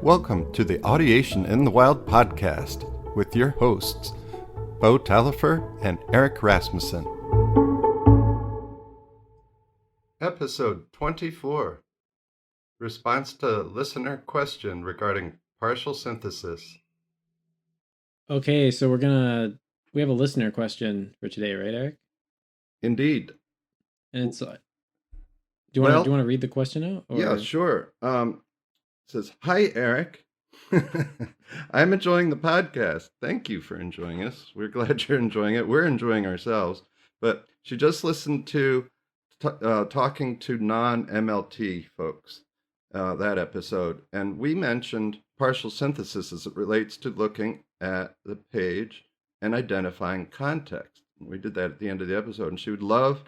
Welcome to the Audiation in the Wild podcast with your hosts, Bo Talifer and Eric Rasmussen. Episode 24, Response to Listener Question Regarding Partial Synthesis. Okay, so we have a listener question for today, right, Eric? Indeed. And it's, do you want to read the question out? Or? Yeah, sure. It says, "Hi, Eric. I'm enjoying the podcast. Thank you for enjoying us. We're glad you're enjoying it. We're enjoying ourselves. But she just listened to talking to non-MLT folks, that episode. And we mentioned partial synthesis as it relates to looking at the page and identifying context. We did that at the end of the episode. And she would love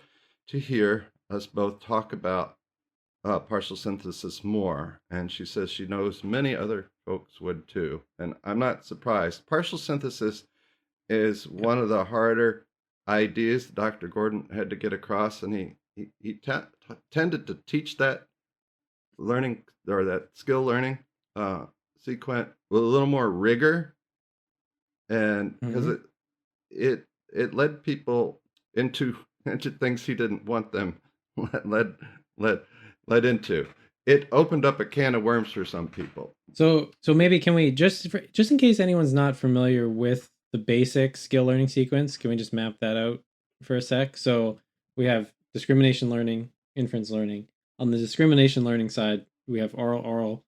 to hear us both talk about partial synthesis more, and she says she knows many other folks would too, and I'm not surprised. Partial synthesis is one of the harder ideas Dr. Gordon had to get across, and he tended to teach that learning, or that skill learning sequence with a little more rigor, and because it led people into things he didn't want them led into. It opened up a can of worms for some people. So maybe can we just in case anyone's not familiar with the basic skill learning sequence, can we just map that out for a sec? So we have discrimination learning, inference learning. On the discrimination learning side, we have oral,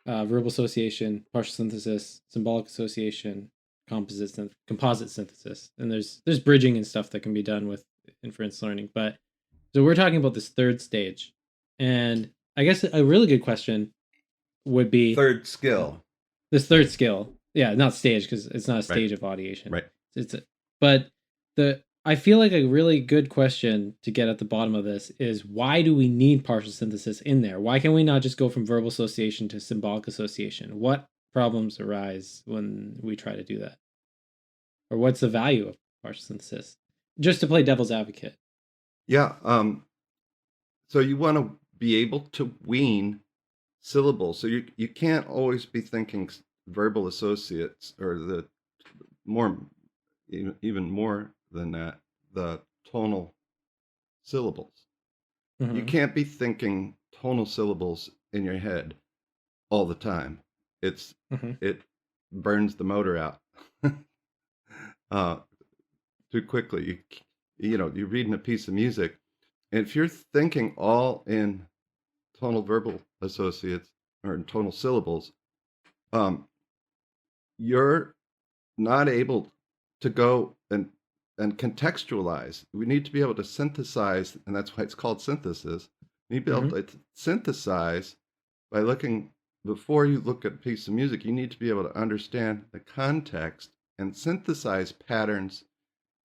verbal association, partial synthesis, symbolic association, composite synthesis, and there's bridging and stuff that can be done with inference learning. But so we're talking about this third stage. And I guess a really good question would be third skill. This third skill, yeah, not stage, because it's not a stage of audiation, right? But I feel like a really good question to get at the bottom of this is, why do we need partial synthesis in there? Why can we not just go from verbal association to symbolic association? What problems arise when we try to do that, or what's the value of partial synthesis? Just to play devil's advocate. Yeah. So you want to be able to wean syllables. So you can't always be thinking verbal associates, or the even more than that, the tonal syllables. You can't be thinking tonal syllables in your head all the time. It burns the motor out too quickly. You're reading a piece of music, and if you're thinking all in tonal verbal associates or in tonal syllables, you're not able to go and contextualize. We need to be able to synthesize, and that's why it's called synthesis. You need to be able to synthesize by looking, before you look at a piece of music, you need to be able to understand the context and synthesize patterns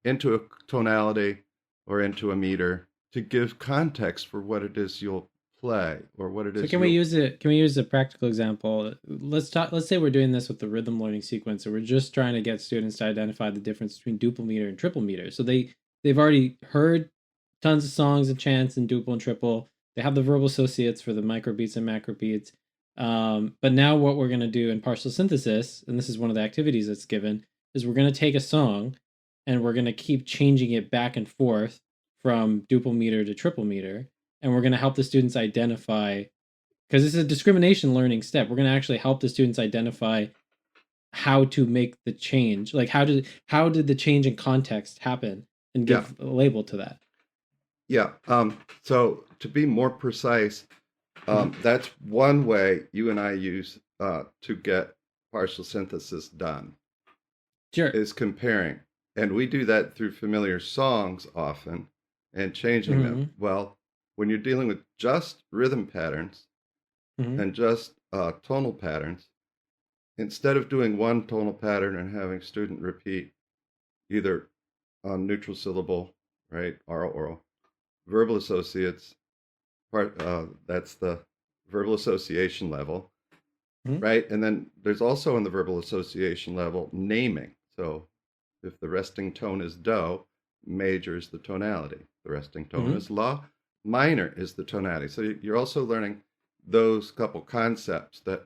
into a tonality or into a meter to give context for what it is you'll play, or what it is. So can we use a practical example? Let's say we're doing this with the rhythm learning sequence, and we're just trying to get students to identify the difference between duple meter and triple meter. So they've already heard tons of songs and chants in duple and triple. They have the verbal associates for the microbeats and macrobeats. But now what we're going to do in partial synthesis, and this is one of the activities that's given, is we're going to take a song and we're going to keep changing it back and forth from duple meter to triple meter. And we're going to help the students identify, because this is a discrimination learning step, we're going to actually help the students identify how to make the change. Like how did the change in context happen, and give a label to that. Yeah. So to be more precise, that's one way you and I use to get partial synthesis done. Sure. Is comparing. And we do that through familiar songs often and changing them. Well, when you're dealing with just rhythm patterns and just tonal patterns, instead of doing one tonal pattern and having student repeat either on neutral syllable, right, oral, verbal associates, that's the verbal association level, right? And then there's also in the verbal association level naming. So if the resting tone is do, major is the tonality. The resting tone is la, minor is the tonality. So you're also learning those couple concepts that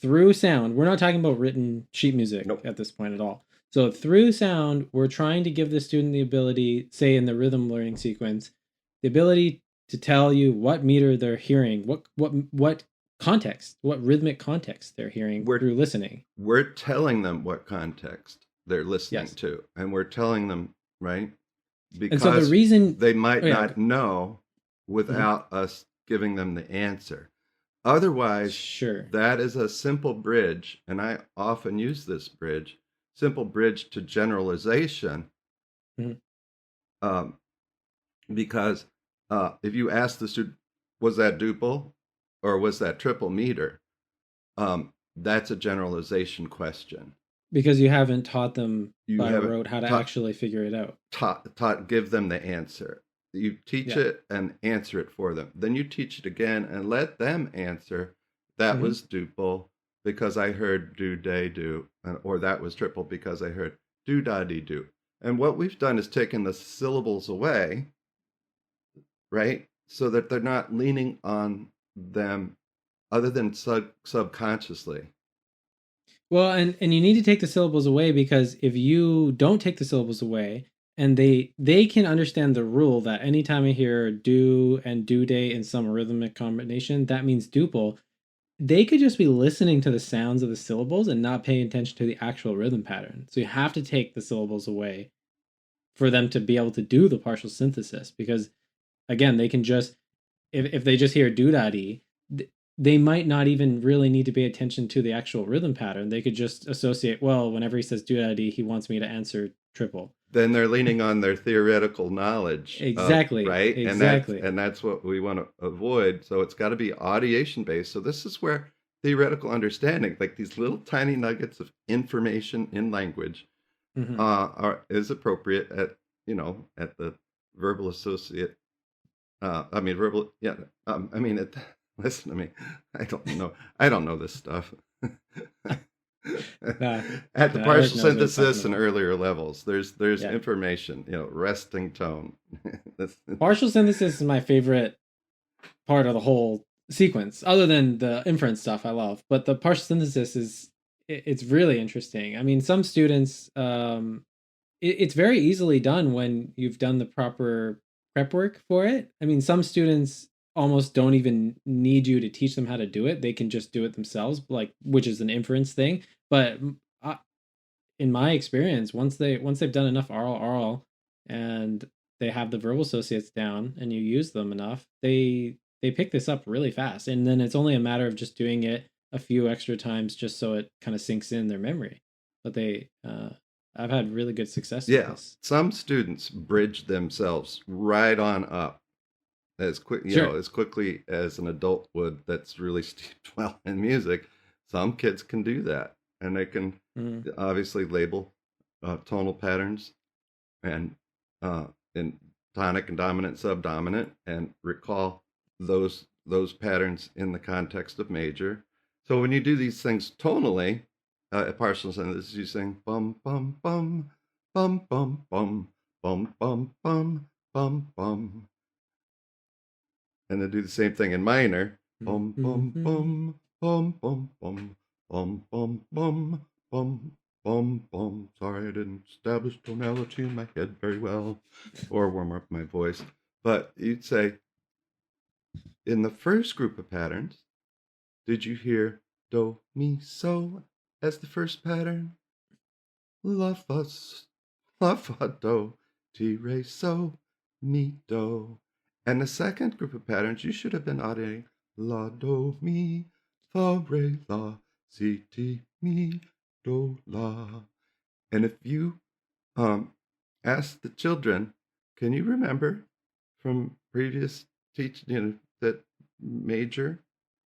through sound, we're not talking about written sheet music Nope. at this point at all. So through sound, we're trying to give the student the ability, say in the rhythm learning sequence, the ability to tell you what meter they're hearing, what context, what rhythmic context they're hearing We're through listening. we're telling them what context they're listening Yes. to, and we're telling them, right? And so the Because reason, they might oh yeah, not know mhm, without us giving them the answer. Otherwise, sure. that is a simple bridge, and I often use this bridge, simple bridge to generalization, Mhm. um, because if you ask the student, was that duple or was that triple meter? That's a generalization question. Because you haven't taught them You by haven't rote how to taught, actually figure it out. give them the answer. You teach Yeah. it and answer it for them. Then you teach it again and let them answer. That Hmm. was duple because I heard do day do, or that was triple because I heard do da dee do. And what we've done is taken the syllables away, right? So that they're not leaning on them other than subconsciously. Well, and you need to take the syllables away, because if you don't take the syllables away, and they can understand the rule that anytime I hear do and do day in some rhythmic combination, that means duple. They could just be listening to the sounds of the syllables and not paying attention to the actual rhythm pattern. So you have to take the syllables away for them to be able to do the partial synthesis, because again, they can just, if they just hear doodaddy, they might not even really need to pay attention to the actual rhythm pattern. They could just associate, well, whenever he says doodaddy, he wants me to answer triple. Then they're leaning on their theoretical knowledge of, Exactly, right, exactly. and that's what we want to avoid. So it's got to be audiation based. So this is where theoretical understanding, like these little tiny nuggets of information in language, Hmm. is appropriate at, at the verbal associate. I mean verbal, yeah. I mean, listen to me. I don't know this stuff. Nah, At the no, Eric partial knows what he's talking synthesis and about. earlier levels, there's Yeah. information, resting tone. That's, Partial synthesis is my favorite part of the whole sequence, other than the inference stuff I love. But the partial synthesis is, it's really interesting. I mean, some students, it's very easily done when you've done the proper prep work for it. I mean, some students almost don't even need you to teach them how to do it. They can just do it themselves, like, which is an inference thing. But in my experience, once they've done enough oral and they have the verbal associates down and you use them enough, they pick this up really fast. And then it's only a matter of just doing it a few extra times just so it kind of sinks in their memory. But I've had really good success with yeah. this. Some students bridge themselves right on up as Sure. as quickly as an adult would that's really steeped well in music. Some kids can do that, and they can Mhm. obviously label tonal patterns and in tonic and dominant, subdominant, and recall those patterns in the context of major. So when you do these things tonally, at partial synthesis, you sing bum bum bum bum bum bum bum bum bum bum bum, and then do the same thing in minor. Bum bum Mhm. bum bum bum bum bum bum bum bum bum bum. Sorry, I didn't establish tonality in my head very well, or warm up my voice. But you'd say in the first group of patterns, did you hear do mi so as the first pattern? La fa la fa do ti re so mi do. And the second group of patterns, you should have been auditing la do mi fa re la si ti mi do la. And if you ask the children, can you remember from previous teaching, that major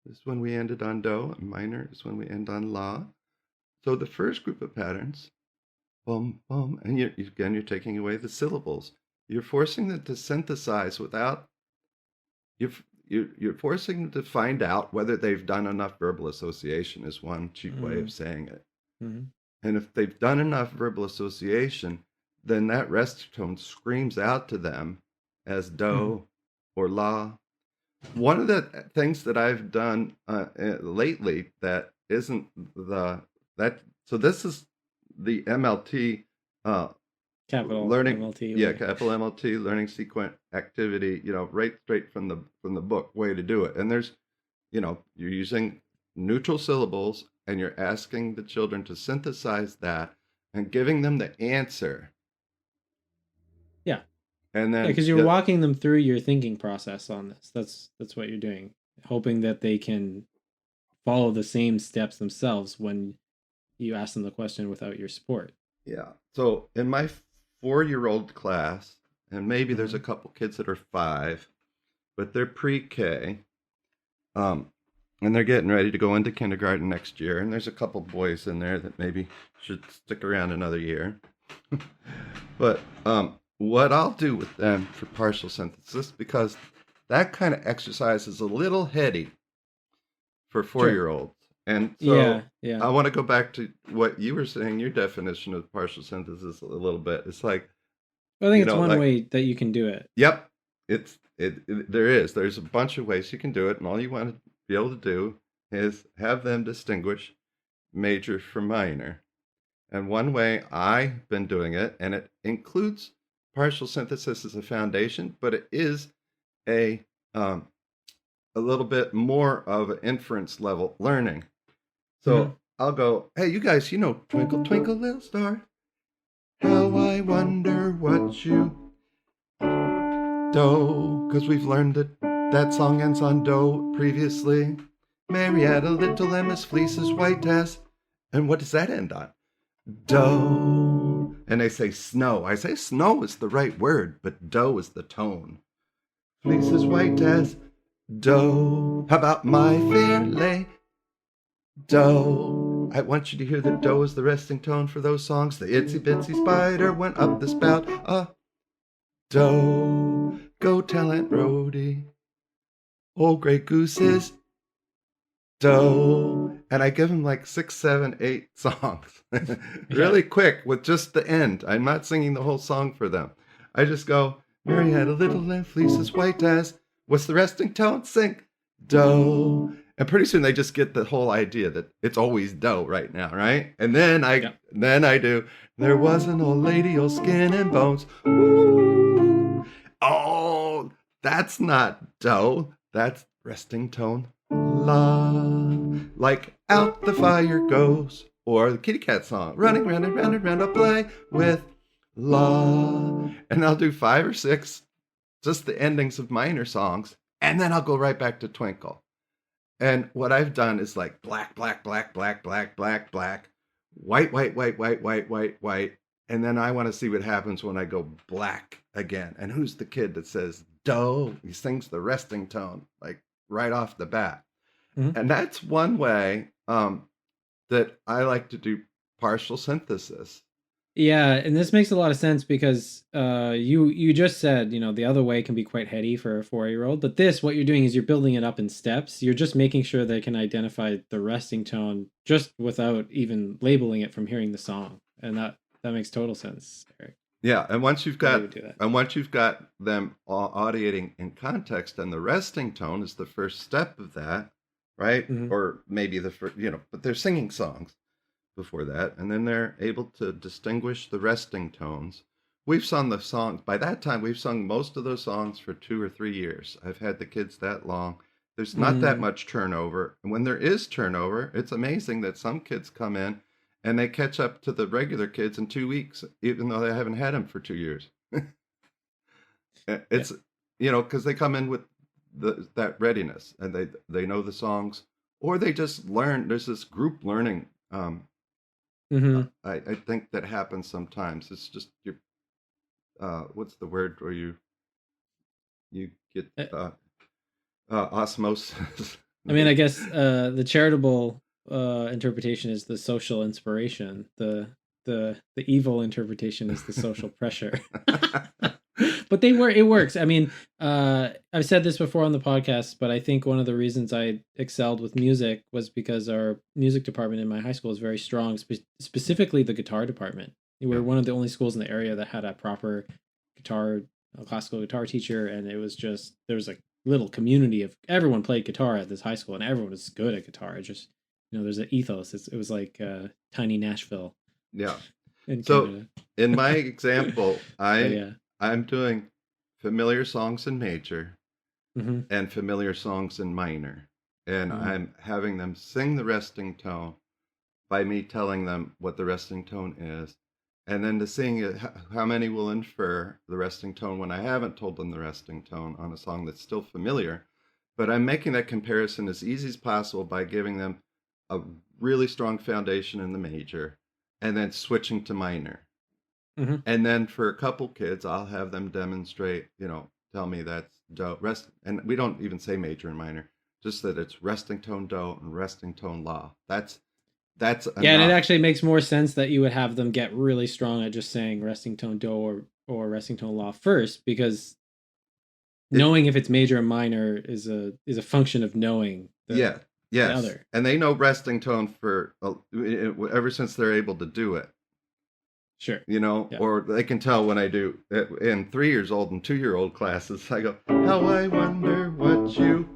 is when we ended on do, and minor is when we end on la. So the first group of patterns, bum bum, and again you're taking away the syllables. You're forcing them to synthesize without you're forcing them to find out whether they've done enough verbal association is one cheap way of Mhm. saying it. Mhm. And if they've done enough verbal association, then that rest tone screams out to them as Mhm. do or la. One of the things that I've done lately that isn't the that so this is the MLT uh Capital learning, MLT yeah, way. capital MLT learning sequence activity, right straight from the book way to do it. And there's, you're using neutral syllables and you're asking the children to synthesize that and giving them the answer. Yeah. And Yeah, then because you're yeah, walking them through your thinking process on this. That's what you're doing, hoping that they can follow the same steps themselves when you ask them the question without your support. yeah. So in my 4-year-old class, and maybe there's a Mm-hmm. couple kids that are 5, but they're pre-K. Um, and they're getting ready to go into kindergarten next year. And there's a couple boys in there that maybe should stick around another year. But what I'll do with them for partial synthesis, because that kind of exercise is a little heady for Sure. 4-year-olds. And Yeah. so Yeah. I want to go back to what you were saying, your definition of partial synthesis a little bit. It's like, I think it's one like, way that you can do it. yep, there's a bunch of ways you can do it, and all you want to be able to do is have them distinguish major from minor. And one way I've been doing it, and it includes partial synthesis as a foundation, but it is a um, a little bit more of an inference level learning. Mm-hmm. So I'll go, hey, you guys, Twinkle Twinkle Little Star, how I wonder what you do, because we've learned that song ends on do previously. Marietta, little Emma's fleece is white as, and what does that end on? Do. And they say snow. I say snow is the right word, but do is the tone. Fleece is white as do. How about my fair lady? Do. I want you to hear that do is the resting tone for those songs. The itsy bitsy spider went up the spout. Do. Go tell Aunt Rhody. Old gray goose is do. And I give them like 6, 7, 8 songs Yeah. really quick with just the end. I'm not singing the whole song for them. I just go, Mary had a little lamb, fleece as white as. What's the resting tone? Sing do. And pretty soon they just get the whole idea that it's always do right now, right? And then Yeah. I do. There was an old lady, old skin and bones. Ooh. Oh, that's not do. That's resting tone. La. Like out the fire goes. Or the kitty cat song. Running round and round and round, I'll play with la. And I'll do 5 or 6, just the endings of minor songs. And then I'll go right back to Twinkle. And what I've done is like black, black, black, black, black, black, black, white, white, white, white, white, white, white. And then I want to see what happens when I go black again. And who's the kid that says do? He sings the resting tone, like right off the bat. Mm-hmm. And that's one way that I like to do partial synthesis. Yeah, and this makes a lot of sense because you just said, the other way can be quite heady for a 4-year-old, but this, what you're doing is you're building it up in steps. You're just making sure they can identify the resting tone just without even labeling it from hearing the song. And that makes total sense, Eric. Yeah, and once you've That they got would do that. them audiating in context, and the resting tone is the first step of that, right? Mm-hmm. Or maybe the first, but they're singing songs before that, and then they're able to distinguish the resting tones. We've sung the songs by that time. We've sung most of those songs for 2 or 3 years. I've had the kids that long. There's not that much turnover, and when there is turnover, it's amazing that some kids come in and they catch up to the regular kids in 2 weeks, even though they haven't had them for 2 years. Yeah. It's because they come in with that readiness, and they know the songs, or they just learn. There's this group learning. Mm-hmm. I think that happens sometimes. It's just your what's the word where you get osmosis. I mean, I guess the charitable interpretation is the social inspiration. The evil interpretation is the social pressure. But it works. I mean, I've said this before on the podcast, but I think one of the reasons I excelled with music was because our music department in my high school is very strong, specifically the guitar department. We're Yeah. one of the only schools in the area that had a proper classical guitar teacher, and it was just there was a little community of everyone played guitar at this high school, and everyone was good at guitar. It just there's an ethos. It was like tiny Nashville Yeah. in So Canada. in my example, But yeah. I'm doing familiar songs in major Hmm. and familiar songs in minor. And Hmm. I'm having them sing the resting tone by me telling them what the resting tone is. And then to sing it, how many will infer the resting tone when I haven't told them the resting tone on a song that's still familiar. But I'm making that comparison as easy as possible by giving them a really strong foundation in the major and then switching to minor. Hmm. And then for a couple kids, I'll have them demonstrate, tell me that's do, rest, and we don't even say major and minor, just that it's resting tone do and resting tone la. That's Yeah, and it enough. actually makes more sense that you would have them get really strong at just saying resting tone do or resting tone la first, because It, knowing if it's major or minor is a function of knowing yeah, the yes, other. and they know resting tone for ever since they're able to do it. Sure. Yeah. Or they can tell when I do in 3 years old and 2 year old classes. I go, how I wonder what you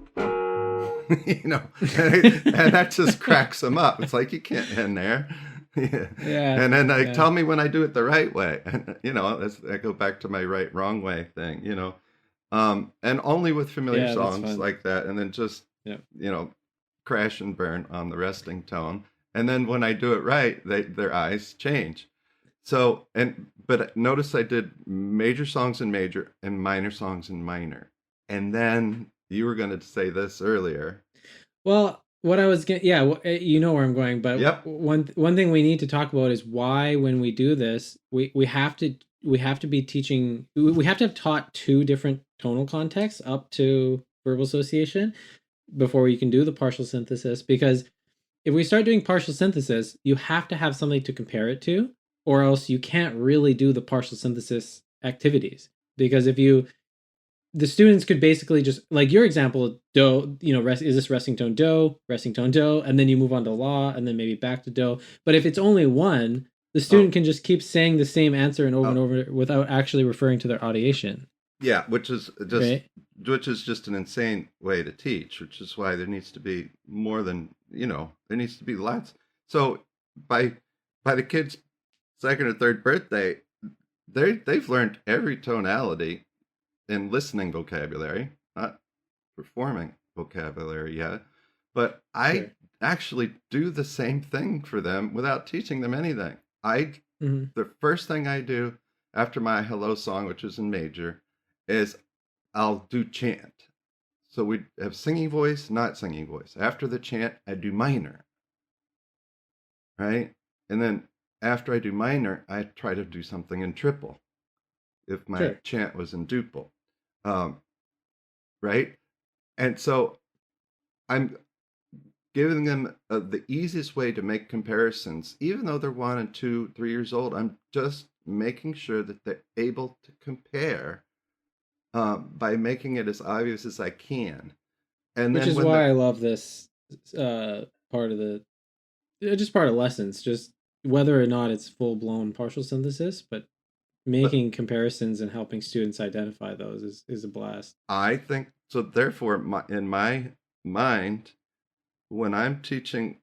and that just cracks them up. It's like you can't end there. Yeah. Yeah. And then they Yeah. tell me when I do it the right way. And I go back to my right wrong way thing, and only with familiar Yeah, that's songs fun. like that, and then just Yeah. crash and burn on the resting tone. And then when I do it right, their eyes change. So but notice I did major songs in major and minor songs in minor. And then you were going to say this earlier. Well, what I was getting, yeah, you know where I'm going, but Yep. one thing we need to talk about is why, when we do this, we have to be teaching, we have to have taught two different tonal contexts up to verbal association before you can do the partial synthesis. Because if we start doing partial synthesis, you have to have something to compare it to, or else you can't really do the partial synthesis activities. Because if you the students could basically just, like your example, do, is this resting tone do, and then you move on to la, and then maybe back to do. But if it's only one, the Oh, student can just keep saying the same answer and oh, over without actually referring to their audiation, yeah, right? which is just an insane way to teach, which is why there needs to be more than, there needs to be lots. So by the kid's second or third birthday, they've learned every tonality in listening vocabulary, not performing vocabulary yet. But I Sure. actually do the same thing for them without teaching them anything. Hmm. The first thing I do after my hello song, which is in major, is I'll do chant. So we have singing voice, not singing voice. After the chant, I do minor, right? And then after I do minor, I try to do something in triple if my Sure. chant was in duple, um, right? And so I'm giving them the easiest way to make comparisons, even though they're 1 and 2, 3 years old. I'm just making sure that they're able to compare by making it as obvious as I can. And Which then is when why they're I love this part of the just part of lessons, just whether or not it's full blown partial synthesis, but but making comparisons and helping students identify those is a blast. I think so. Therefore, in my mind, when I'm teaching,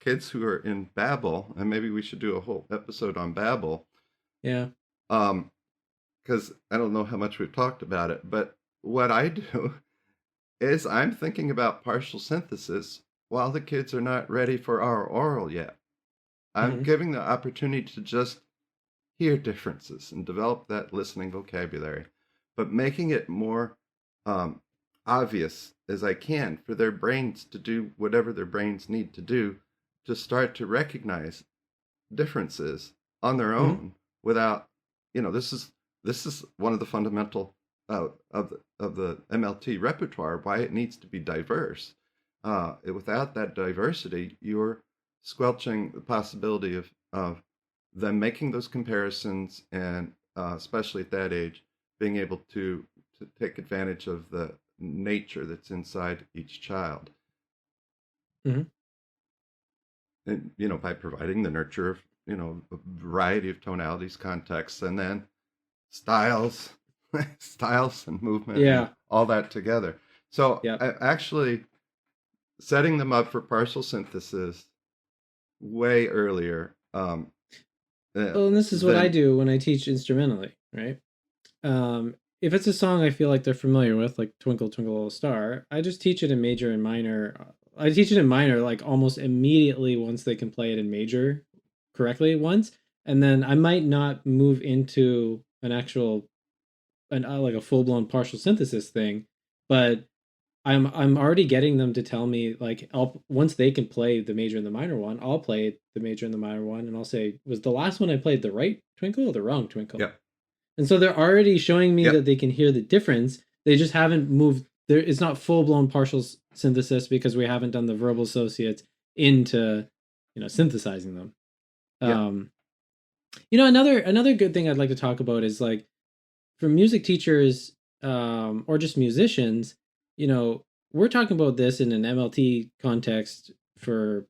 kids who are in Babel, and maybe we should do a whole episode on Babel, Yeah. um, because I don't know how much we've talked about it, but what I do is I'm thinking about partial synthesis while the kids are not ready for our oral yet. I'm Hmm. giving the opportunity to just hear differences and develop that listening vocabulary, but making it more um, obvious as I can for their brains to do whatever their brains need to do to start to recognize differences on their Hmm. own without, this is one of the fundamental of the MLT repertoire, why it needs to be diverse. Without that diversity, you're squelching the possibility of them making those comparisons, and especially at that age, being able to take advantage of the nature that's inside each child. Hmm. And, by providing the nurture of, a variety of tonalities, contexts, and then styles, styles and movement and Yeah. all that together. So Yeah. I actually, setting them up for partial synthesis way earlier Well, and this is what I than do when I teach instrumentally, right? If it's a song I feel like they're familiar with, like Twinkle Twinkle Little Star, I just teach it in major and minor. I teach it in minor like almost immediately once they can play it in major correctly once, and then I might not move into an actual like a full blown partial synthesis thing, but I'm already getting them to tell me like I'll once they can play the major and the minor one, I'll play the major and the minor one, and I'll say, was the last one I played the right twinkle or the wrong twinkle? yeah, And so they're already showing me yeah, that they can hear the difference. They just haven't moved there. It's not full blown partial synthesis because we haven't done the verbal associates into, synthesizing them. yeah. Um, another good thing I'd like to talk about is like for music teachers, or just musicians, we're talking about this in an MLT context for,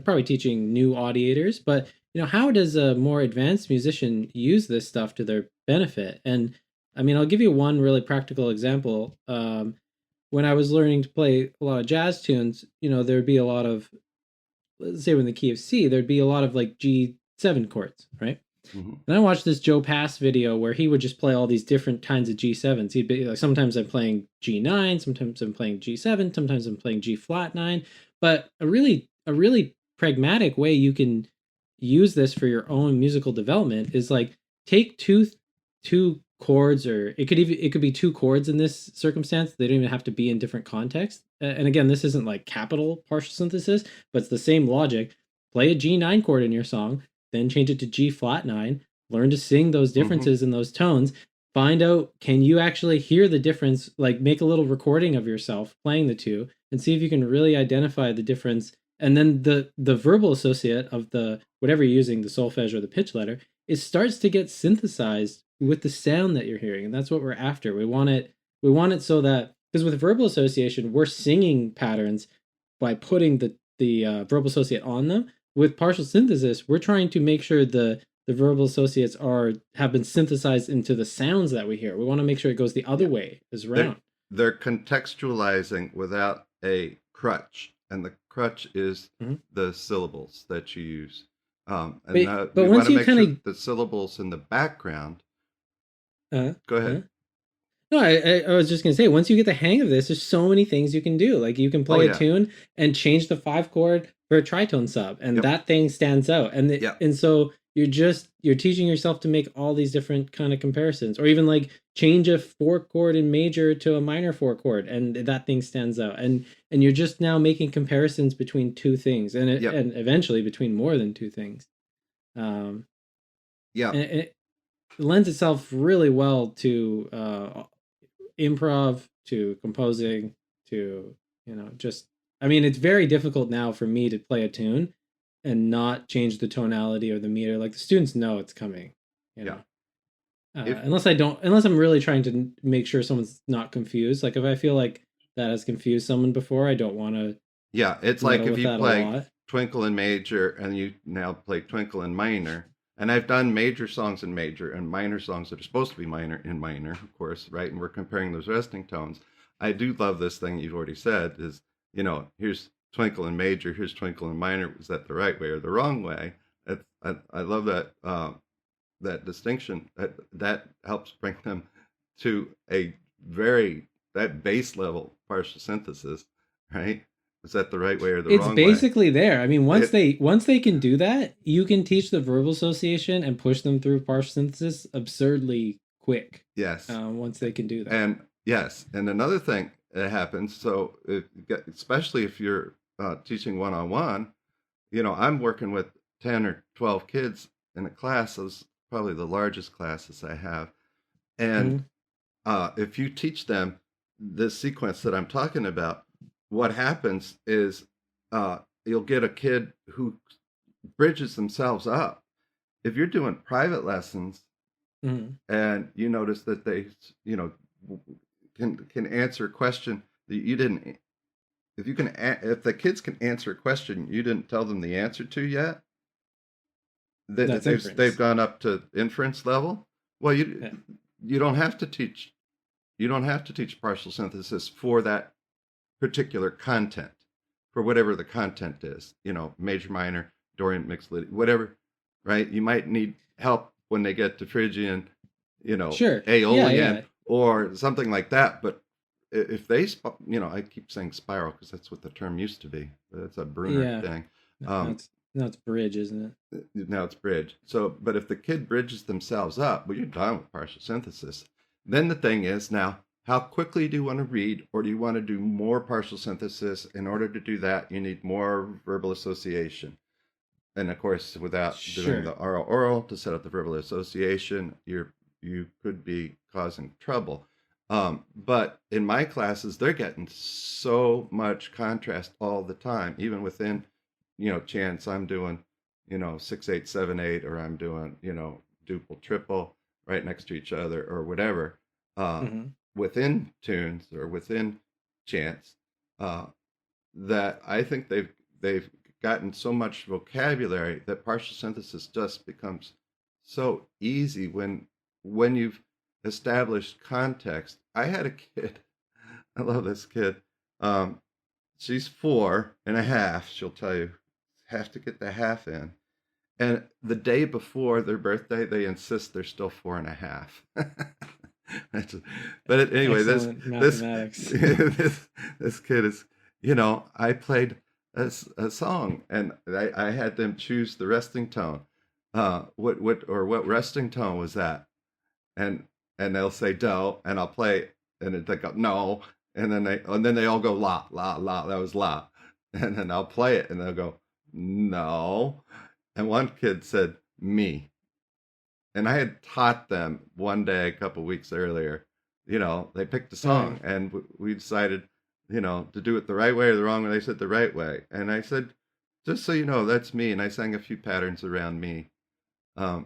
probably teaching new audiators, but how does a more advanced musician use this stuff to their benefit? And I mean, I'll give you one really practical example. When I was learning to play a lot of jazz tunes, there'd be a lot of, let's say, in the key of C, there'd be a lot of like G7 chords, right? Hmm. And I watched this Joe Pass video where he would just play all these different kinds of G7s. He'd be like, sometimes I'm playing G9, sometimes I'm playing G7, sometimes I'm playing G flat 9. But a really pragmatic way you can use this for your own musical development is like take two chords, or it could be two chords in this circumstance. They don't even have to be in different contexts. And again, this isn't like capital partial synthesis, but it's the same logic. Play a G9 chord in your song, then change it to G flat 9, learn to sing those Hmm. differences in those tones, find out, can you actually hear the difference, like make a little recording of yourself playing the two and see if you can really identify the difference. And then the verbal associate of the whatever you're using, the solfege or the pitch letter, it starts to get synthesized with the sound that you're hearing. And that's what we're after. We want it so that, because with verbal association, we're singing patterns by putting the verbal associate on them. With partial synthesis, we're trying to make sure the verbal associates have been synthesized into the sounds that we hear. We want to make sure it goes the other Yeah. way as They're around. they're contextualizing without a crutch, and the crutch is Mm-hmm. the syllables that you use. And But we want once to you make kind sure of that the syllables in the background. uh, Go uh, ahead. no, I was just gonna say, once you get the hang of this, there's so many things you can do. Like you can Oh play a yeah. tune and change the 5 chord for a tritone sub, and Yep. that thing stands out. Yep. And so you're teaching yourself to make all these different kind of comparisons, or even like change a 4 chord in major to a minor 4 chord, and that thing stands out. And you're just now making comparisons between two things, Yep. and eventually between more than two things. Um, Yep. and it lends itself really well to improv, to composing, to just, I mean, it's very difficult now for me to play a tune and not change the tonality or the meter. Like the students know it's coming, you Yeah. know. If Unless I'm really trying to make sure someone's not confused. Like if I feel like that has confused someone before, I don't want to Yeah, it's like meddle if with you that a play lot. Twinkle in Major and you now play Twinkle in Minor. And I've done major songs in major and minor songs that are supposed to be minor in minor, of course, right? And we're comparing those resting tones. I do love this thing you've already said is, here's Twinkle in Major, here's Twinkle in Minor. Was that the right way or the wrong way? I love that distinction. That helps bring them to a very that base level partial synthesis, right? Is that the right way or the It's wrong way? basically there. I mean, once It they can do that, you can teach the verbal association and push them through partial synthesis absurdly quick. Yes, Once they can do that. and yes, and another thing that happens. So, especially if you're teaching one on one, I'm working with 10 or 12 kids in a class. Those probably the largest classes I have, and Mhm. if you teach them this sequence that I'm talking about, what happens is you'll get a kid who bridges themselves up. If you're doing private lessons Mhm. and you notice that they, you know, can answer a question that you didn't, if the kids can answer a question you didn't tell them the answer to yet, That's they've inference. gone up to inference level. Well, Yeah. you don't have to teach partial synthesis for that particular content. for whatever the content is, major, minor, Dorian, mixed, whatever, right? You might need help when they get to Phrygian, Sure. Yeah, Aeolian yeah. or something like that. But if they, I keep saying spiral because that's what the term used to be. But it's a Bruner Yeah. thing. No, it's bridge, isn't it? Now it's bridge. So, but if the kid bridges themselves up, well, you're done with partial synthesis. Then the thing is now, how quickly do you want to read, or do you want to do more partial synthesis? In order to do that, you need more verbal association. And of course, without doing the Sure. oral to set up the verbal association, you could be causing trouble. But in my classes, they're getting so much contrast all the time, even within, chants. I'm doing, 6/8 7/8, or I'm doing, duple triple right next to each other, or whatever. Uh, Hmm. Within tunes or within chants, uh, that I think they've gotten so much vocabulary that partial synthesis just becomes so easy when you've established context. I had a kid. I love this kid. Um, she's 4.5. She'll tell you, have to get the half in. And the day before their birthday, they insist they're still 4.5. But anyway, Excellent this mathematics. this kid is, I played a song, and I had them choose the resting tone. What resting tone was that? And they'll say do, and I'll play, and they go no, and then they all go la la la. That was la, and then I'll play it, and they'll go no, and one kid said me, and I had taught them one day a couple weeks earlier. They picked a Oh, yeah. song, and we decided, to do it the right way or the wrong way. They said the right way, and I said, just so you know, that's me, and I sang a few patterns around me,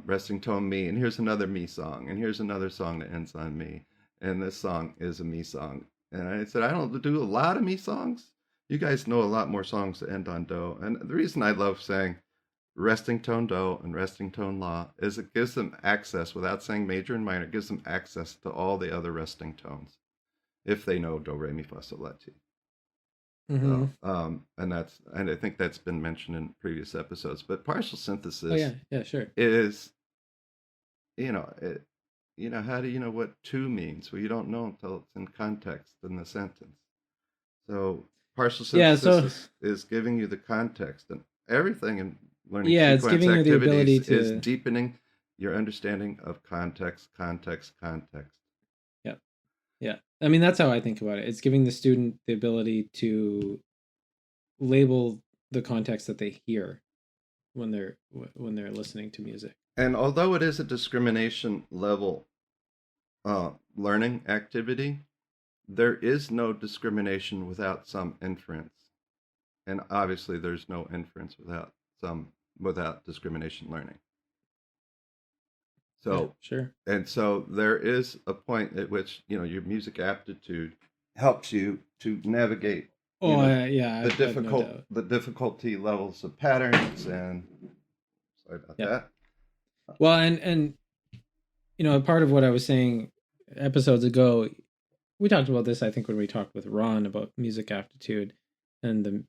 resting tone me, and here's another me song, and here's another song that ends on me, and this song is a me song. And I said, I don't do a lot of me songs. You guys know a lot more songs that end on do, and the reason I love saying resting tone do and resting tone la is it gives them access, without saying major and minor, it gives them access to all the other resting tones if they know do re mi fa sol la ti. Hmm. So, and I think that's been mentioned in previous episodes. But partial Oh, synthesis yeah. Yeah, sure. is, it, how do you know what to means? Well, you don't know until it's in context in the sentence. So partial Yeah, synthesis so is giving you the context, and everything in learning yeah, it's sequence giving you the activities ability is to. deepening your understanding of context, context, context. Yeah. Yeah. I mean, that's how I think about it. It's giving the student the ability to label the context that they hear when they're listening to music. And although it is a discrimination level learning activity, there is no discrimination without some inference. And obviously there's no inference without discrimination learning. Yeah, So sure. and so there is a point at which your music aptitude helps you to navigate Oh, yeah, I have no doubt. the difficulty levels of patterns, and sorry about Yeah. that. Well, and part of what I was saying episodes ago, we talked about this, I think, when we talked with Ron about music aptitude and the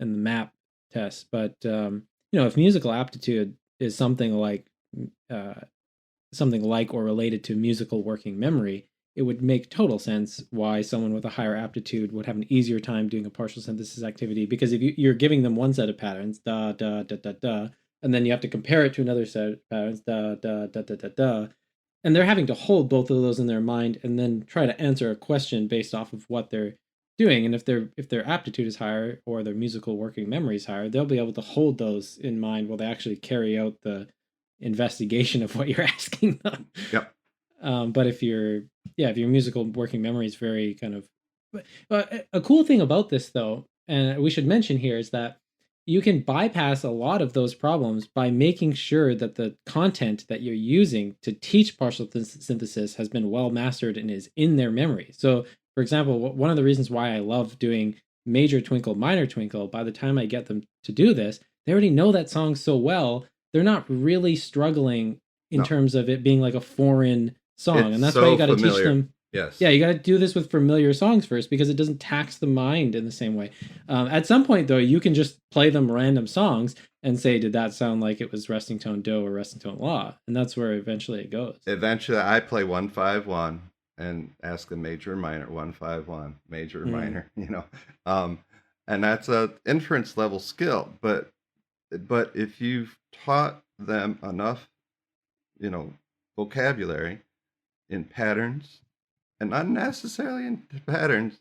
MAP test. But if musical aptitude is uh, something like or related to musical working memory, it would make total sense why someone with a higher aptitude would have an easier time doing a partial synthesis activity. Because if you're giving them one set of patterns, da da da da da, and then you have to compare it to another set of patterns, da da da da da da, and they're having to hold both of those in their mind and then try to answer a question based off of what they're doing. And if their aptitude is higher or their musical working memory is higher, they'll be able to hold those in mind while they actually carry out the investigation of what you're asking them. Yep. But if your musical working memory is very kind of, but a cool thing about this though, and we should mention here, is that you can bypass a lot of those problems by making sure that the content that you're using to teach partial synthesis has been well mastered and is in their memory. So, for example, one of the reasons why I love doing Major Twinkle, Minor Twinkle, by the time I get them to do this, they already know that song so well, they're not really struggling in No, terms of it being like a foreign song. it's And that's why you so got to teach familiar. them. Yes. Yeah, you got to do this with familiar songs first because it doesn't tax the mind in the same way. At some point, though, you can just play them random songs and say, "Did that sound like it was resting tone do or resting tone la?" And that's where eventually it goes. Eventually, I play 1-5-1 and ask a major minor 1-5-1 major Mm. minor. Um, and that's a inference level skill. But if you've taught them enough, you know, vocabulary in patterns, and not necessarily in patterns,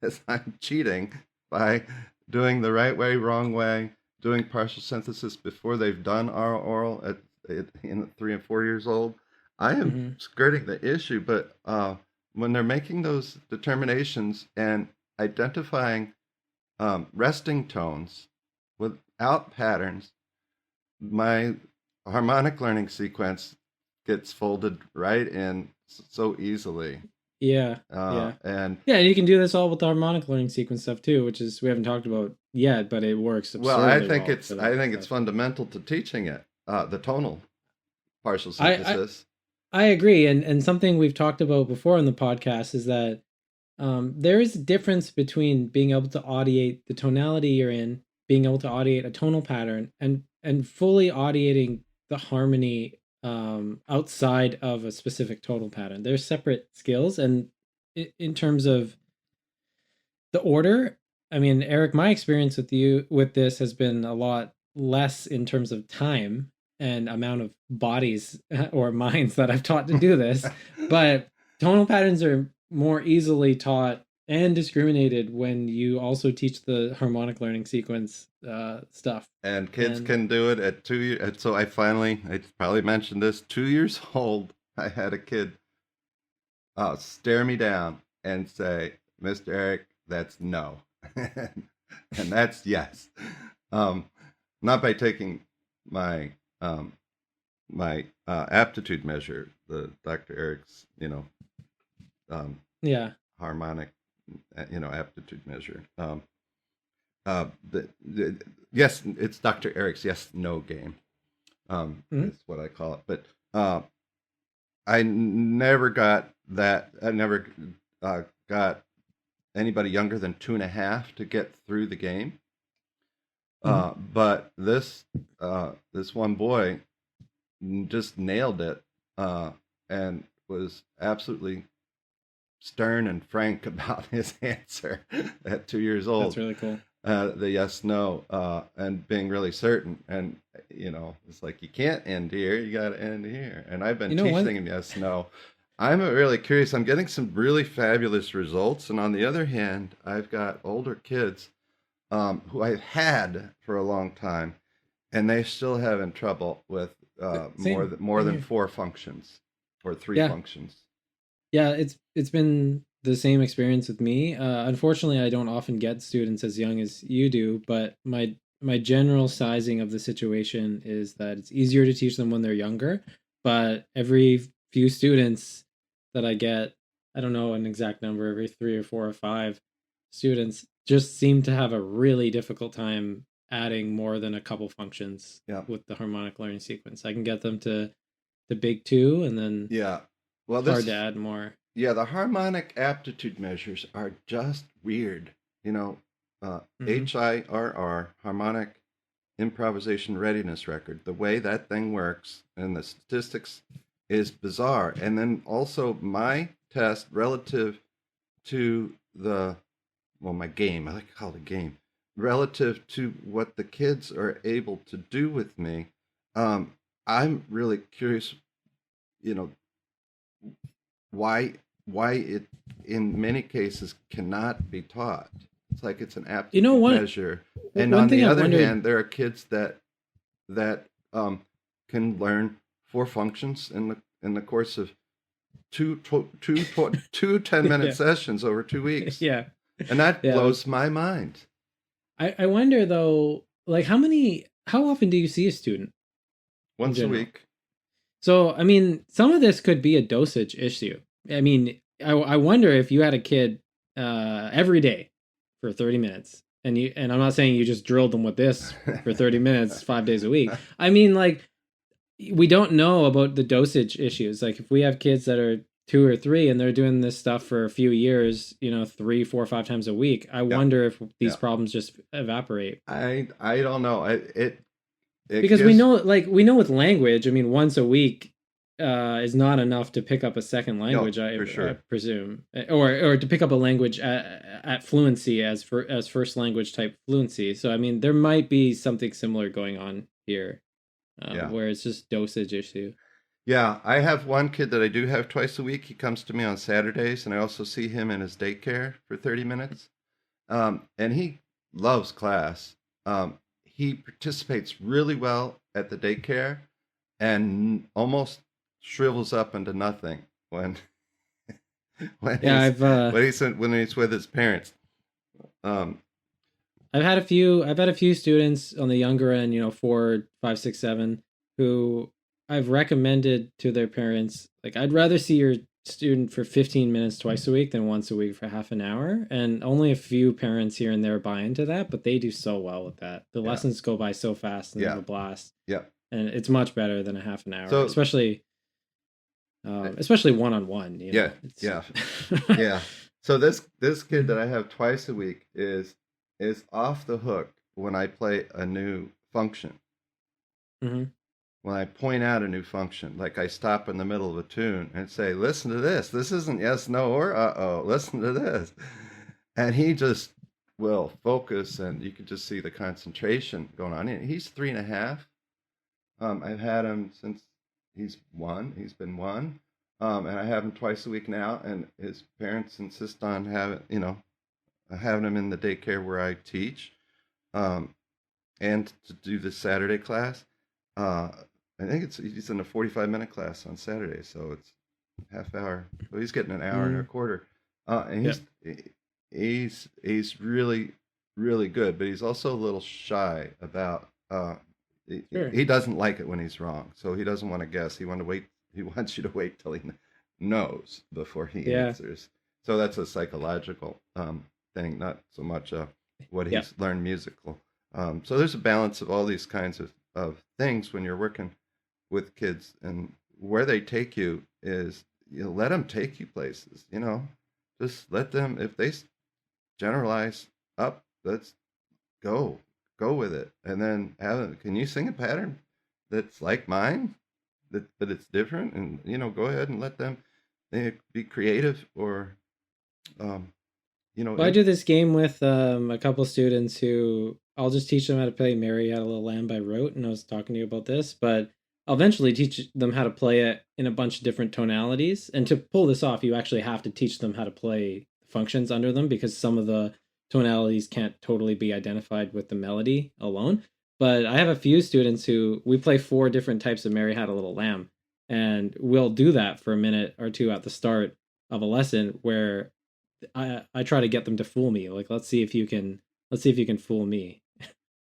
as I'm cheating by doing the right way, wrong way, doing partial synthesis before they've done oral in 3 and 4 years old. I am Hmm. skirting the issue, but when they're making those determinations and identifying resting tones without patterns, my harmonic learning sequence gets folded right in so easily. Yeah, Uh, yeah, and yeah. And you can do this all with the harmonic learning sequence stuff too, which is we haven't talked about yet, but it works well, I absurdly think well it's for I that think it's stuff. fundamental to teaching it, the tonal partial I, I synthesis. I agree, and something we've talked about before in the podcast is that there is a difference between being able to audiate the tonality you're in, being able to audiate a tonal pattern, and fully audiating the harmony outside of a specific tonal pattern. They're separate skills, and in terms of the order, I mean, Eric, my experience with you with this has been a lot less in terms of time and amount of bodies or minds that I've taught to do this, but tonal patterns are more easily taught and discriminated when you also teach the harmonic learning sequence stuff. And kids And can do it at 2 years. So I probably mentioned this, 2 years old. I had a kid stare me down and say, "Mr. Eric, that's no," and that's yes. Um, Not by taking my aptitude measure, the Dr. Eric's, um, yeah. harmonic, aptitude measure. Yes, it's Dr. Eric's yes no game. Mhm. Is what I call it. But I never got that. I never got anybody younger than 2.5 to get through the game. Mhm. But this one boy just nailed it, and was absolutely stern and frank about his answer at 2 years That's old. really cool. The yes no, and being really certain. And it's like, you can't end here, you got to end here. And I've been You know, one teaching him yes no. I'm really curious. I'm getting some really fabulous results, and on the other hand, I've got older kids who I've had for a long time, and they still having trouble with same more same than here. four functions or three Yeah. functions. Yeah, it's been the same experience with me. Unfortunately, I don't often get students as young as you do, but my general sizing of the situation is that it's easier to teach them when they're younger. But every few students that I get, I don't know an exact number, every 3 or 4 or 5 students just seem to have a really difficult time adding more than a couple functions Yeah, with the harmonic learning sequence. I can get them to the big two, and then yeah. Well, it's hard to add more. the harmonic aptitude measures are just weird. You know, Hmm. HIRR, harmonic improvisation readiness record. The way that thing works and the statistics is bizarre. And then also my test relative to my game, I like to call it a game, relative to what the kids are able to do with me. Um, I'm really curious, you know, why it in many cases cannot be taught. It's like it's an You know, aptitude one measure. And one on thing the I've other wondered. hand, there are kids that can learn four functions in the course of two 10-minute Yeah, sessions over 2 weeks, yeah, and that yeah. blows my mind. I wonder though, like how often do you see a student in Once a general? week. So I mean, some of this could be a dosage issue. I mean, I wonder if you had a kid every day for 30 minutes, and I'm not saying you just drilled them with this for 30 minutes 5 days a week. I mean, like we don't know about the dosage issues. Like if we have kids that are 2 or 3 and they're doing this stuff for a few years, 3, 4, 5 times a week, I Yeah. wonder if these Yeah. problems just evaporate. I don't know. It Because we gives know, like, we know with language, I mean, once a week is not enough to pick up a second no, language, I for sure. presume, or to pick up a language at fluency as first language type fluency. So I mean, there might be something similar going on here, Yeah. where it's just dosage issue. Yeah, I have one kid that I do have twice a week. He comes to me on Saturdays, and I also see him in his daycare for 30 minutes. And he loves class. He participates really well at the daycare and almost shrivels up into nothing when when Yeah, he's when he's with his parents. Um, I've had a few students on the younger end, 4, 5, 6, 7, who I've recommended to their parents, like, I'd rather see your student for 15 minutes twice a week than once a week for half an hour. And only a few parents here and there buy into that, but they do so well with that. The yeah, lessons go by so fast and they have yeah, a blast. yeah. And it's much better than a half an hour, So especially one on one, yeah, It's yeah, yeah. So this kid that I have twice a week is off the hook when I play a new function. Mhm. When I point out a new function, like I stop in the middle of a tune and say, "Listen to this. This isn't yes, no, or uh-oh. Listen to this." And he just will focus, and you can just see the concentration going on. And he's 3.5. I've had him since he's 1. He's been 1. And I have him twice a week now, and his parents insist on having him in the daycare where I teach, um, and to do the Saturday class. Uh, I think he's in a 45-minute class on Saturday, so it's half hour. So he's getting an hour and a Mm. quarter, and Yeah. he's really really good, but he's also a little shy about. Sure. He doesn't like it when he's wrong, so he doesn't want to guess. He wants you to wait till he knows before he Yeah. answers. So that's a psychological thing, not so much what Yeah. he's learned musical. So there's a balance of all these kinds of things when you're working with kids, and where they take you is let them take you places. Just let them, if they generalize up, let's go with it, and then can you sing a pattern that's like mine, but it's different, and go ahead and let them be creative, or um, Well, I do this game with a couple students who I'll just teach them how to play Mary Had a Little Lamb by rote, and I was talking to you about this, but I'll eventually teach them how to play it in a bunch of different tonalities. And to pull this off, you actually have to teach them how to play functions under them because some of the tonalities can't totally be identified with the melody alone. But I have a few students who we play 4 different types of Mary Had a Little Lamb, and we'll do that for a minute or two at the start of a lesson where I try to get them to fool me. Like, let's see if you can fool me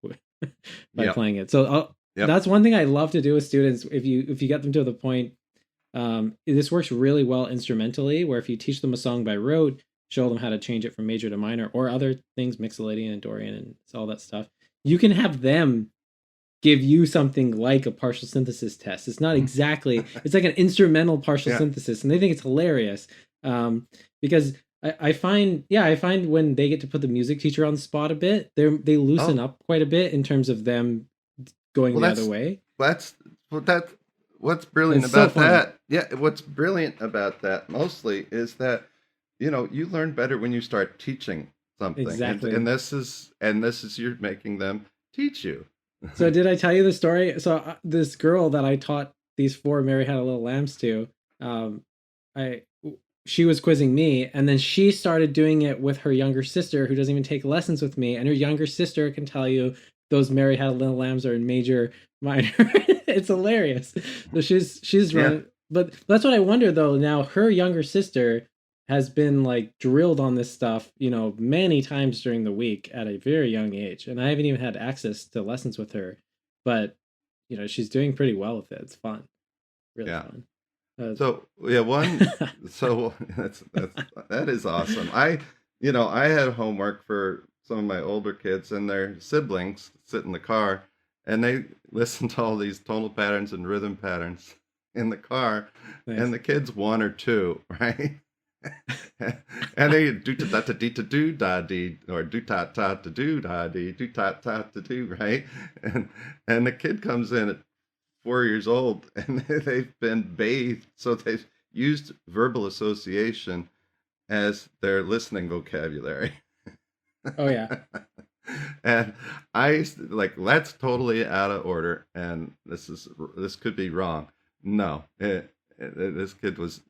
by yeah, playing it. So yep, that's one thing I love to do with students. If you get them to the point, this works really well instrumentally. Where if you teach them a song by rote, show them how to change it from major to minor or other things, Mixolydian and Dorian and all that stuff, you can have them give you something like a partial synthesis test. It's not exactly, it's like an instrumental partial yeah, synthesis, and they think it's hilarious. Because I find, I find when they get to put the music teacher on the spot a bit, they loosen oh, up quite a bit in terms of them going well, the other way. that's well, that what's brilliant It's so about funny. that. Yeah, what's brilliant about that mostly is that you learn better when you start teaching something, and Exactly. this is you're making them teach you. So did I tell you the story? So this girl that I taught these 4 Mary Had a Little Lambs to, um, I she was quizzing me, and then she started doing it with her younger sister, who doesn't even take lessons with me, and her younger sister can tell you those Mary Had a Little Lambs are in major, minor. It's hilarious. So she's Yeah. running, but that's what I wonder though. Now her younger sister has been like drilled on this stuff, many times during the week at a very young age, and I haven't even had access to lessons with her, but she's doing pretty well with it. It's fun, really Yeah. fun. So yeah, so that is awesome. I had homework for some of my older kids, and their siblings sit in the car, and they listen to all these tonal patterns and rhythm patterns. in the car, Nice. and the kid's 1 or 2, right? And they do ta ta dee ta do da dee, or do ta ta ta do da dee, do ta ta ta do, right? And the kid comes in at 4 years old, and they've been bathed, so they've used verbal association as their listening vocabulary. Oh yeah. And I like, that's totally out of order, and this could be wrong. No, this kid was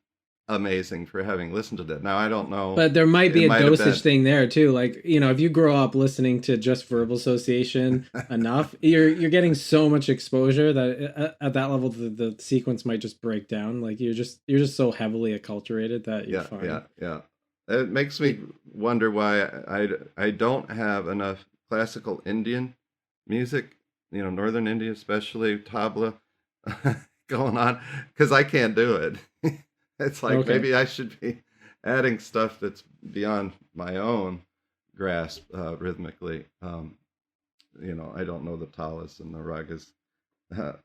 amazing for having listened to that. Now I don't know. But there might It be a might have dosage been, thing there too. Like, if you grow up listening to just verbal association enough, you're getting so much exposure that at that level the sequence might just break down. Like you're just so heavily acculturated that you're yeah, fine. yeah. It makes me wonder why I don't have enough classical Indian music, Northern India, especially tabla, going on, because I can't do it. It's like Okay. maybe I should be adding stuff that's beyond my own grasp rhythmically. I don't know the talas and the ragas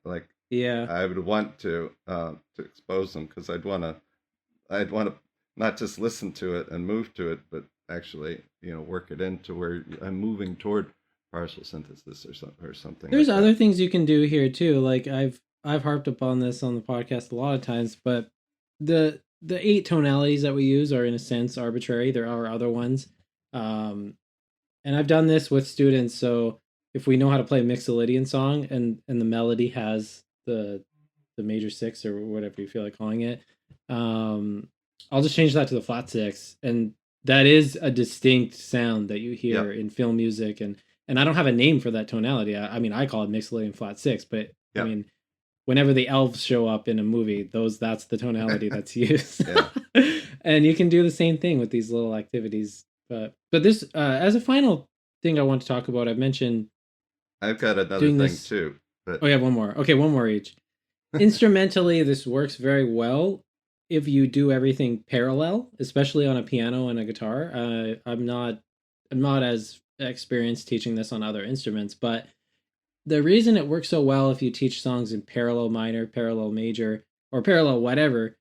like Yeah. I would want to expose them, because I'd want to not just listen to it and move to it, but actually work it into where I'm moving toward partial synthesis or something There's like that. other things you can do here too. Like I've harped upon this on the podcast a lot of times, but the 8 tonalities that we use are in a sense arbitrary. There are other ones. Um and I've done this with students. So if we know how to play a Mixolydian song and the melody has the major six or whatever you feel like calling it, um, I'll just change that to the flat six, and that is a distinct sound that you hear Yep. in film music. And I don't have a name for that tonality. I mean, I call it Mixolydian flat six, but I Yep. mean, whenever the elves show up in a movie, that's the tonality that's used. Yeah. And you can do the same thing with these little activities. But this, as a final thing I want to talk about, I've mentioned I've got another doing thing this. too, Oh, but yeah, one more. Okay, one more each. Instrumentally, this works very well if you do everything parallel, especially on a piano and a guitar. I'm not as experienced teaching this on other instruments, but the reason it works so well if you teach songs in parallel minor, parallel major, or parallel whatever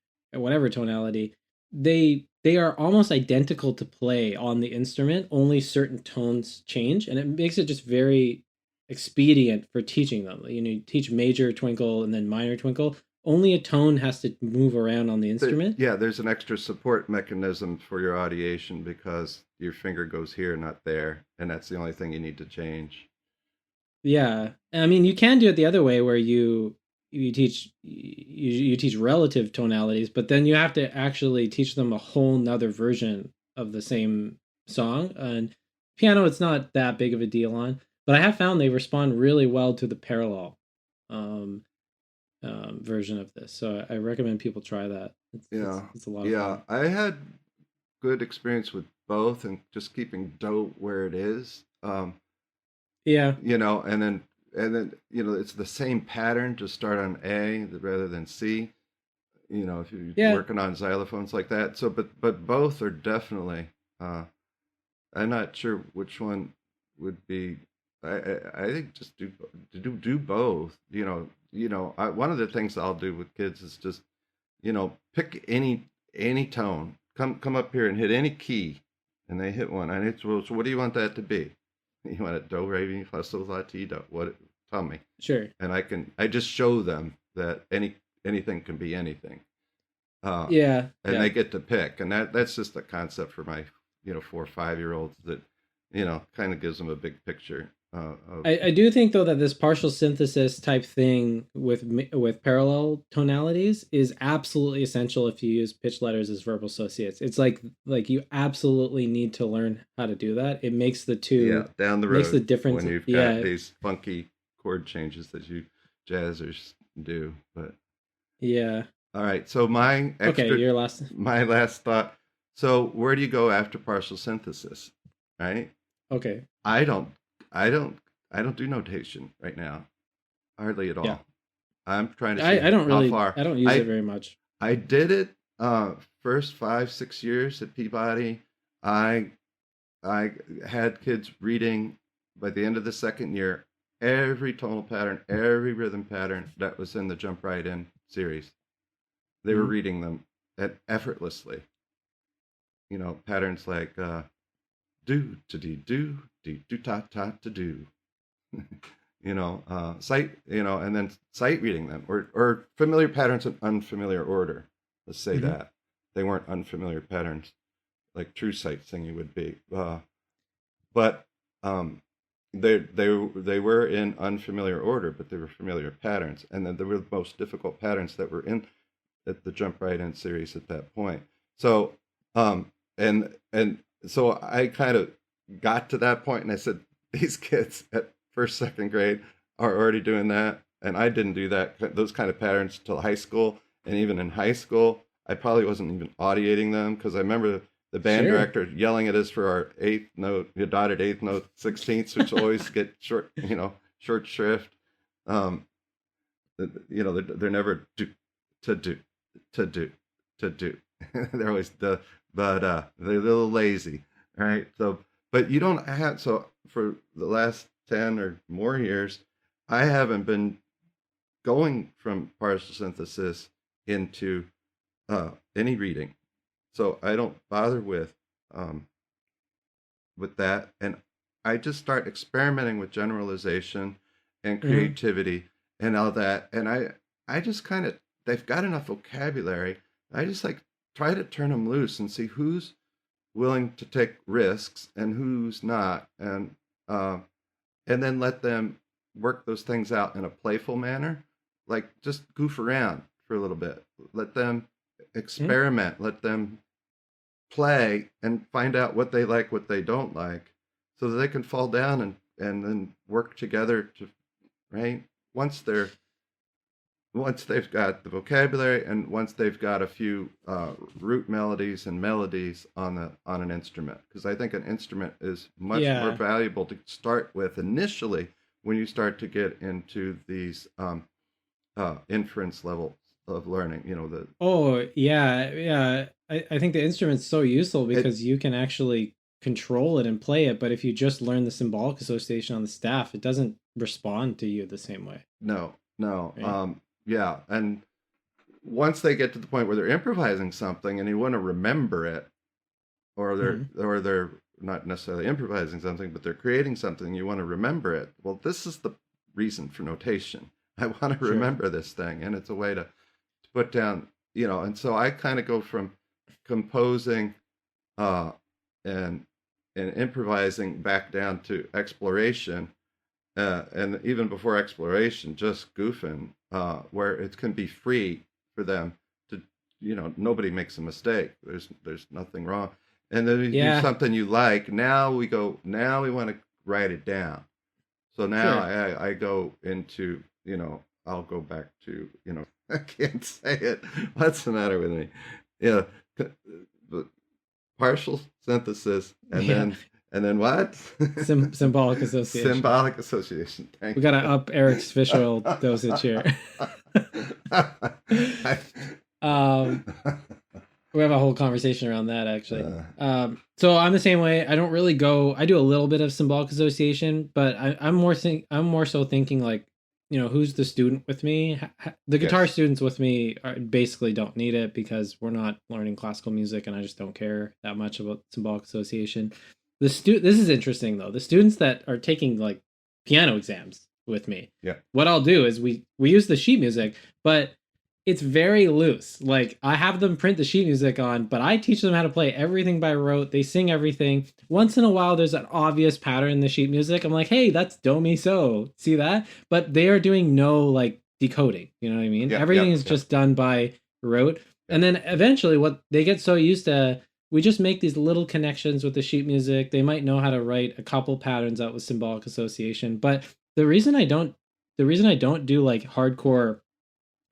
tonality, they are almost identical to play on the instrument. Only certain tones change, and it makes it just very expedient for teaching them. You teach major twinkle and then minor twinkle. Only a tone has to move around on the instrument. yeah, there's an extra support mechanism for your audiation, because your finger goes here, not there, and that's the only thing you need to change. Yeah, I mean, you can do it the other way where you teach relative tonalities, but then you have to actually teach them a whole nother version of the same song. And piano, it's not that big of a deal on, but I have found they respond really well to the parallel um, version of this. So I recommend people try that. Yeah, It's a lot of yeah. fun. I had good experience with both, and just keeping do where it is. Yeah, And then it's the same pattern. Just start on A rather than C. If you're yeah, working on xylophones like that. So, but both are definitely. Uh, I'm not sure which one would be. I think just do both. One of the things I'll do with kids is just pick any tone. Come up here and hit any key, and they hit one. And it's, well, so what do you want that to be? You want it do re mi fa sol la ti do? What? Tell me, sure. and I just show them that anything can be anything, Yeah, and yeah. they get to pick, and that's just a concept for my 4 or 5 year olds, that kind of gives them a big picture of. I do think though that this partial synthesis type thing with parallel tonalities is absolutely essential if you use pitch letters as verbal associates. It's like you absolutely need to learn how to do that. It makes the Yeah, two down the makes the road difference. when you've got Yeah, these funky chord changes that you jazzers do. But yeah. all right, so Okay, your last. my last thought. So where do you go after partial synthesis? Right? Okay, I don't, I don't, I don't do notation right now, hardly at yeah. all. I'm trying to see I don't how really far. I don't use it I very much. I did it first 5 6 years at Peabody. I I had kids reading by the end of the second year every tonal pattern, every rhythm pattern that was in the Jump Right In series. they were reading them effortlessly. Patterns like do to do ta ta to do. Sight, and then sight reading them, or familiar patterns in unfamiliar order. Let's say that they weren't unfamiliar patterns like true sight singing would be, but they were in unfamiliar order, but they were familiar patterns, and then they were the most difficult patterns that were in at the Jump Right In series at that point. So and so I kind of got to that point, and I said, these kids at first, second grade are already doing that, and I didn't do those kind of patterns till high school. And even in high school, I probably wasn't even audiating them, because I remember the band director yelling at us for our eighth note, dotted eighth note, 16ths, which always get short shrift. They're never do to do to do to do. They're always they're a little lazy, right? So, but you don't have, so for the last 10 or more years, I haven't been going from partial synthesis into any reading. So I don't bother with that, and I just start experimenting with generalization and creativity and all that. And I just kind of, they've got enough vocabulary. I just like try to turn them loose and see who's willing to take risks and who's not, and then let them work those things out in a playful manner, like just goof around for a little bit, let them experiment, let them play and find out what they like, what they don't like, so that they can fall down and then work together to, right? Once they've got the vocabulary, and once they've got a few root melodies and melodies on an instrument, because I think an instrument is much more valuable to start with initially when you start to get into these inference levels of learning. I think the instrument's so useful because you can actually control it and play it, but if you just learn the symbolic association on the staff, it doesn't respond to you the same way. No. Right? Yeah, and once they get to the point where they're improvising something and you want to remember it, or they're not necessarily improvising something, but they're creating something, you want to remember it. Well, this is the reason for notation. I want to remember this thing, and it's a way to put down, and so I kind of go from composing and improvising back down to exploration. And even before exploration, just goofing, where it can be free for them to, nobody makes a mistake. There's nothing wrong. And then you do something you like. Now we want to write it down. So now I go into, I'll go back to, I can't say it. What's the matter with me? Partial synthesis, and then what? Symbolic association. Symbolic association. We gotta up Eric's visual dosage here. We have a whole conversation around that, actually. So I'm the same way. I don't really go. I do a little bit of symbolic association, but I'm more so thinking like, who's the student with me? The guitar students with me basically don't need it because we're not learning classical music, and I just don't care that much about symbolic association. This is interesting though. The students that are taking like piano exams with me, what I'll do is we use the sheet music, but it's very loose. Like I have them print the sheet music on, but I teach them how to play everything by rote. They sing everything. Once in a while, there's an obvious pattern in the sheet music. I'm like, hey, that's do mi so. See that? But they are doing no like decoding. You know what I mean? Everything is just done by rote. And then eventually, what they get so used to, we just make these little connections with the sheet music. They might know how to write a couple patterns out with symbolic association. But the reason I don't do like hardcore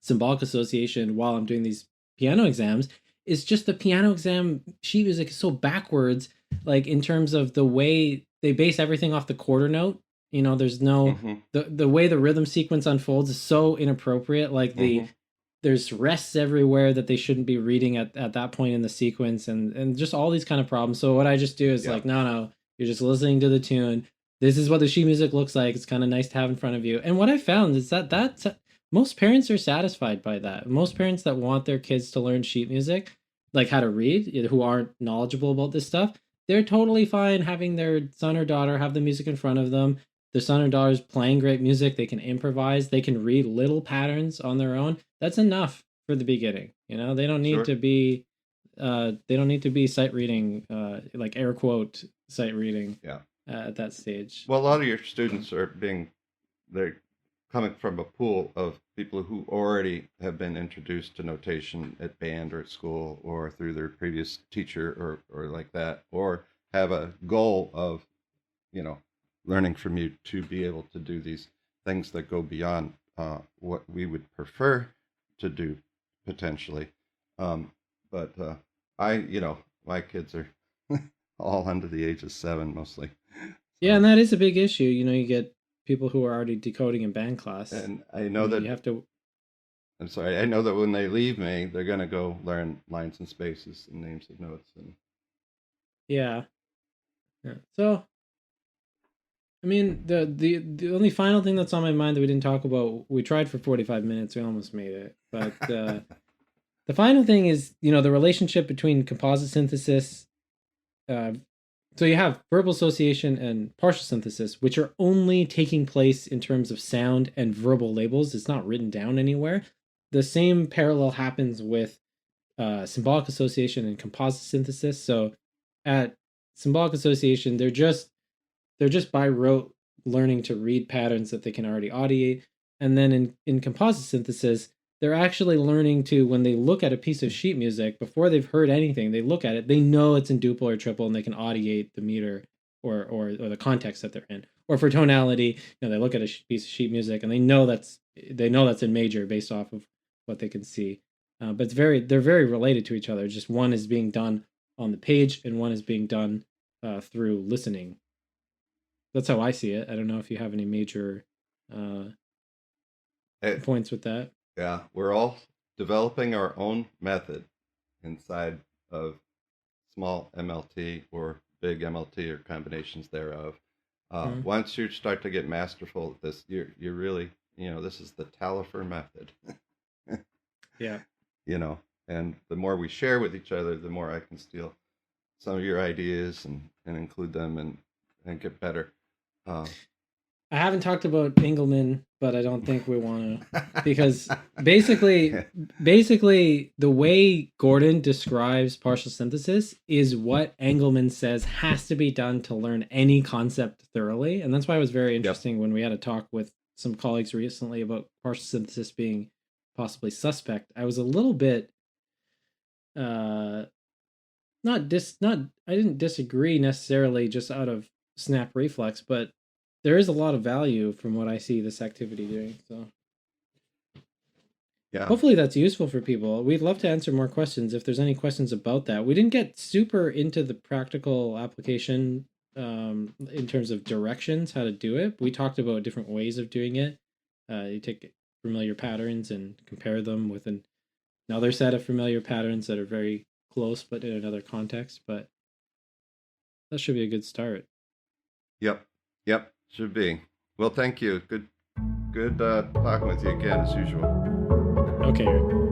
symbolic association while I'm doing these piano exams is just the piano exam sheet music is so backwards, like in terms of the way they base everything off the quarter note. There's no the way the rhythm sequence unfolds is so inappropriate. Like there's rests everywhere that they shouldn't be reading at that point in the sequence, and just all these kind of problems. So what I just do is like, no, you're just listening to the tune. This is what the sheet music looks like. It's kind of nice to have in front of you. And what I found is that most parents are satisfied by that. Most parents that want their kids to learn sheet music, like how to read, who aren't knowledgeable about this stuff, they're totally fine having their son or daughter have the music in front of them. Their son or daughter's playing great music. They can improvise. They can read little patterns on their own. That's enough for the beginning. They don't need Sure. to be they don't need to be sight reading, like air quote sight reading. Yeah. At that stage. Well, a lot of your students they're coming from a pool of people who already have been introduced to notation at band or at school or through their previous teacher or like that, or have a goal of, learning from you to be able to do these things that go beyond what we would prefer to do potentially. But my kids are all under the age of 7 mostly. Yeah, and that is a big issue. You get people who are already decoding in band class. And I know that you have to. I'm sorry. I know that when they leave me, they're going to go learn lines and spaces and names of notes. Yeah. So, I mean, the only final thing that's on my mind that we didn't talk about, we tried for 45 minutes, we almost made it. But the final thing is, the relationship between composite synthesis. So you have verbal association and partial synthesis, which are only taking place in terms of sound and verbal labels. It's not written down anywhere. The same parallel happens with symbolic association and composite synthesis. So at symbolic association, they're just by rote learning to read patterns that they can already audiate. And then in composite synthesis, they're actually learning to, when they look at a piece of sheet music, before they've heard anything, they look at it, they know it's in duple or triple, and they can audiate the meter or the context that they're in. Or for tonality, they look at a piece of sheet music and they know that's in major based off of what they can see. But they're very related to each other. Just one is being done on the page and one is being done through listening. That's how I see it. I don't know if you have any major points with that. Yeah, we're all developing our own method inside of small MLT or big MLT or combinations thereof. Once you start to get masterful at this, you're really, this is the Talifer method. Yeah. And the more we share with each other, the more I can steal some of your ideas and include them and get better. I haven't talked about Engelman, but I don't think we want to, because basically the way Gordon describes partial synthesis is what Engelman says has to be done to learn any concept thoroughly. And that's why it was very interesting when we had a talk with some colleagues recently about partial synthesis being possibly suspect. I was a little bit I didn't disagree necessarily just out of snap reflex, but there is a lot of value from what I see this activity doing. So yeah, hopefully that's useful for people. We'd love to answer more questions if there's any questions about that. We didn't get super into the practical application in terms of directions, how to do it. We talked about different ways of doing it. You take familiar patterns and compare them with another set of familiar patterns that are very close but in another context. But that should be a good start. Yep, should be. Well, thank you. Good talking with you again as usual. Okay.